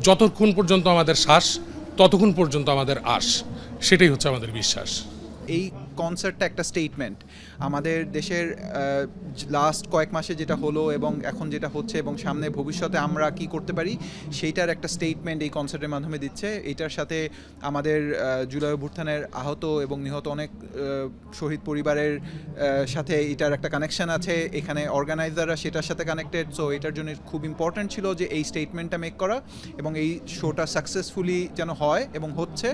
যতক্ষণ পর্যন্ত আমাদের শ্বাস ততক্ষণ পর্যন্ত আমাদের আশ, সেটাই হচ্ছে আমাদের বিশ্বাস। এই কনসার্টটা একটা স্টেটমেন্ট আমাদের দেশের লাস্ট কয়েক মাসে যেটা হলো এবং এখন যেটা হচ্ছে এবং সামনে ভবিষ্যতে আমরা কি করতে পারি সেইটার একটা স্টেটমেন্ট এই কনসার্টের মাধ্যমে দিচ্ছে। এটার সাথে আমাদের জুলাই অভ্যুত্থানের আহত এবং নিহত অনেক শহীদ পরিবারের সাথে এটার একটা কানেকশন আছে, এখানে অর্গানাইজাররা সেটার সাথে কানেক্টেড। সো এটার জন্য খুব ইম্পর্ট্যান্ট ছিল যে এই স্টেটমেন্টটা মেক করা এবং এই শোটা সাকসেসফুলি যেন হয় এবং হচ্ছে,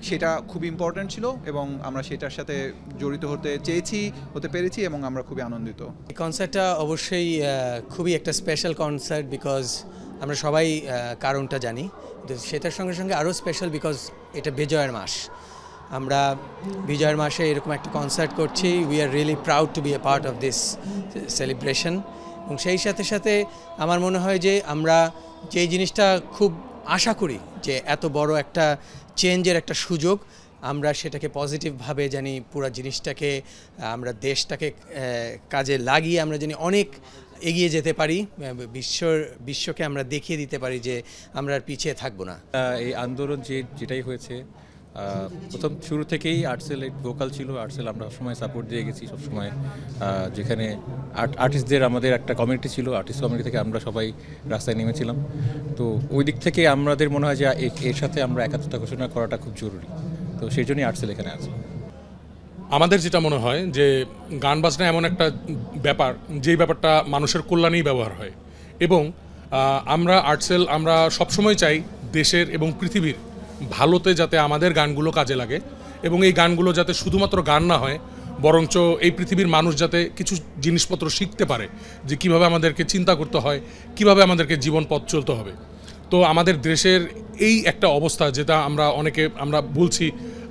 সেটা খুব ইম্পর্ট্যান্ট ছিল এবং আমরা সেটার সাথে জড়িত হতে পেরেছি এবং আমরা খুবই আনন্দিত। এই কনসার্টটা অবশ্যই খুবই একটা স্পেশাল কনসার্ট, বিকজ আমরা সবাই কারণটা জানি। সেটার সঙ্গে সঙ্গে আরও স্পেশাল বিকজ এটা বিজয়ের মাস। আমরা বিজয়ের মাসে এরকম একটা কনসার্ট করছি। We are really proud to be a part of this celebration. এবং সেই সাথে সাথে আমার মনে হয় যে আমরা যে জিনিসটা খুব আশা করি যে এত বড় একটা চেঞ্জের একটা সুযোগ, আমরা সেটাকে পজিটিভভাবে জানি পুরো জিনিসটাকে আমরা দেশটাকে কাজে লাগিয়ে আমরা জানি অনেক এগিয়ে যেতে পারি, বিশ্বকে আমরা দেখিয়ে দিতে পারি যে আমরা আর পিছিয়ে থাকবো না। এই আন্দোলন যেটাই হয়েছে প্রথম শুরু থেকেই আর্টসেল ভোকাল ছিল। আর্টসেল আমরা সবসময় সাপোর্ট দিয়ে গেছি সবসময়। যেখানে আর্টিস্টদের আমাদের একটা কমিউনিটি ছিল, আর্টিস্ট কমিউনিটি থেকে আমরা সবাই রাস্তায় নেমেছিলাম। তো ওই দিক থেকে আমাদের মনে হয় যে এর সাথে আমরা একাত্মতা ঘোষণা করাটা খুব জরুরি। তো সেই জন্যই আর্টসেল এখানে আছে। আমাদের যেটা মনে হয় যে গান বাজনা এমন একটা ব্যাপার, যেই ব্যাপারটা মানুষের কল্যাণেই ব্যবহার হয় এবং আমরা আর্টসেল আমরা সবসময় চাই দেশের এবং পৃথিবীর ভালোতে যাতে আমাদের গানগুলো কাজে লাগে এবং এই গানগুলো যাতে শুধুমাত্র গান না হয়, বরঞ্চ এই পৃথিবীর মানুষ যাতে কিছু জিনিসপত্র শিখতে পারে যে কিভাবে আমাদেরকে চিন্তা করতে হয়, কিভাবে আমাদেরকে জীবন পথ চলতে হবে। তো আমাদের দেশের এই একটা অবস্থা যেটা আমরা বলছি,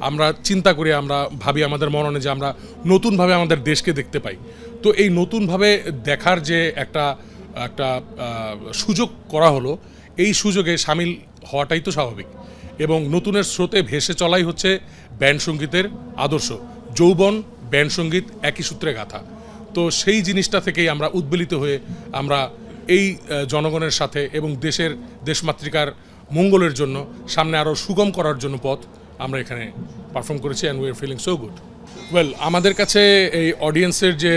আমরা চিন্তা করি, আমরা ভাবি আমাদের মননে যে আমরা নতুনভাবে আমাদের দেশকে দেখতে পাই। তো এই নতুনভাবে দেখার যে একটা সুযোগ করা হলো, এই সুযোগে সামিল হওয়াটাই তো স্বাভাবিক এবং নতুনের স্রোতে ভেসে চলাই হচ্ছে ব্যান্ড সঙ্গীতের আদর্শ। যৌবন ব্যান্ড সঙ্গীত একই সূত্রে গাঁথা। তো সেই জিনিসটা থেকেই আমরা উদ্বেলিত হয়ে আমরা এই জনগণের সাথে এবং দেশমাতৃকার মঙ্গলের জন্য সামনে আরও সুগম করার জন্য পথ আমরা এখানে পারফর্ম করেছি and we are feeling so good. Well, আমাদের কাছে এই অডিয়েন্সের যে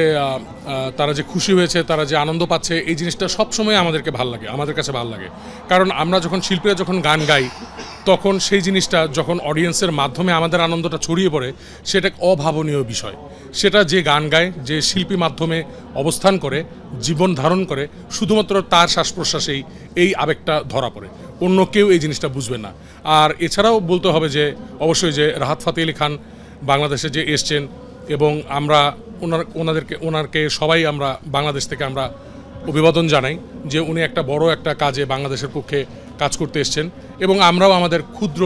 তারা যে খুশি হয়েছে, তারা যে আনন্দ পাচ্ছে, এই জিনিসটা সবসময় আমাদের কাছে ভালো লাগে। কারণ আমরা যখন শিল্পীরা যখন গান গাই তখন সেই জিনিসটা যখন অডিয়েন্সের মাধ্যমে আমাদের আনন্দটা ছড়িয়ে পড়ে, সেটা এক অভাবনীয় বিষয়। সেটা যে গান গায়, যে শিল্পী মাধ্যমে অবস্থান করে, জীবন ধারণ করে, শুধুমাত্র তার শ্বাস প্রশ্বাসেই এই আবেগটা ধরা পড়ে, অন্য কেউ এই জিনিসটা বুঝবে না। আর এছাড়াও বলতে হবে যে অবশ্যই যে রাহাত ফাতে আলী খান বাংলাদেশে যে এসছেন এবং আমরা ওনাকে সবাই আমরা বাংলাদেশ থেকে আমরা অভিবাদন জানাই যে উনি একটা বড় একটা কাজে বাংলাদেশের পক্ষে কাজ করতে এসছেন এবং আমরাও আমাদের ক্ষুদ্র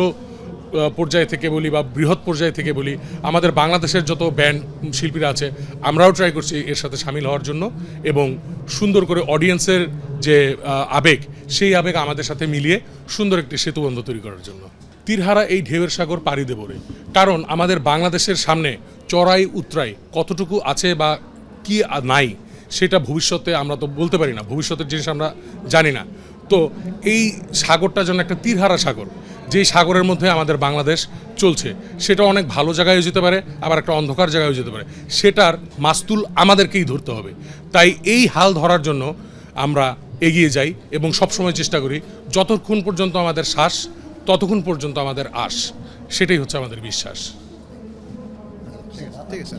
পর্যায় থেকে বলি বা বৃহৎ পর্যায় থেকে বলি, আমাদের বাংলাদেশের যত ব্যান্ড শিল্পীরা আছে আমরাও ট্রাই করছি এর সাথে সামিল হওয়ার জন্য এবং সুন্দর করে অডিয়েন্সের যে আবেগ, সেই আবেগ আমাদের সাথে মিলিয়ে সুন্দর একটি সেতুবন্ধ তৈরি করার জন্য। তীরহারা এই ঢেউয়ের সাগর পাড়ি দেব রে, কারণ আমাদের বাংলাদেশের সামনে চড়াই উতরাই কতটুকু আছে বা কি নাই সেটা ভবিষ্যতে আমরা তো বলতে পারি না, ভবিষ্যতের জিনিস আমরা জানি না। তো এই সাগরটা যেন একটা তীরহারা সাগর, যেই সাগরের মধ্যে আমাদের বাংলাদেশ চলছে, সেটা অনেক ভালো জায়গায়ও যেতে পারে, আবার একটা অন্ধকার জায়গায়ও যেতে পারে। সেটার মাস্তুল আমাদেরকেই ধরতে হবে। তাই এই হাল ধরার জন্য আমরা এগিয়ে যাই এবং সবসময় চেষ্টা করি যতক্ষণ পর্যন্ত আমাদের শ্বাস ততক্ষণ পর্যন্ত আমাদের আশ, সেটাই হচ্ছে আমাদের বিশ্বাস। ঠিক আছে।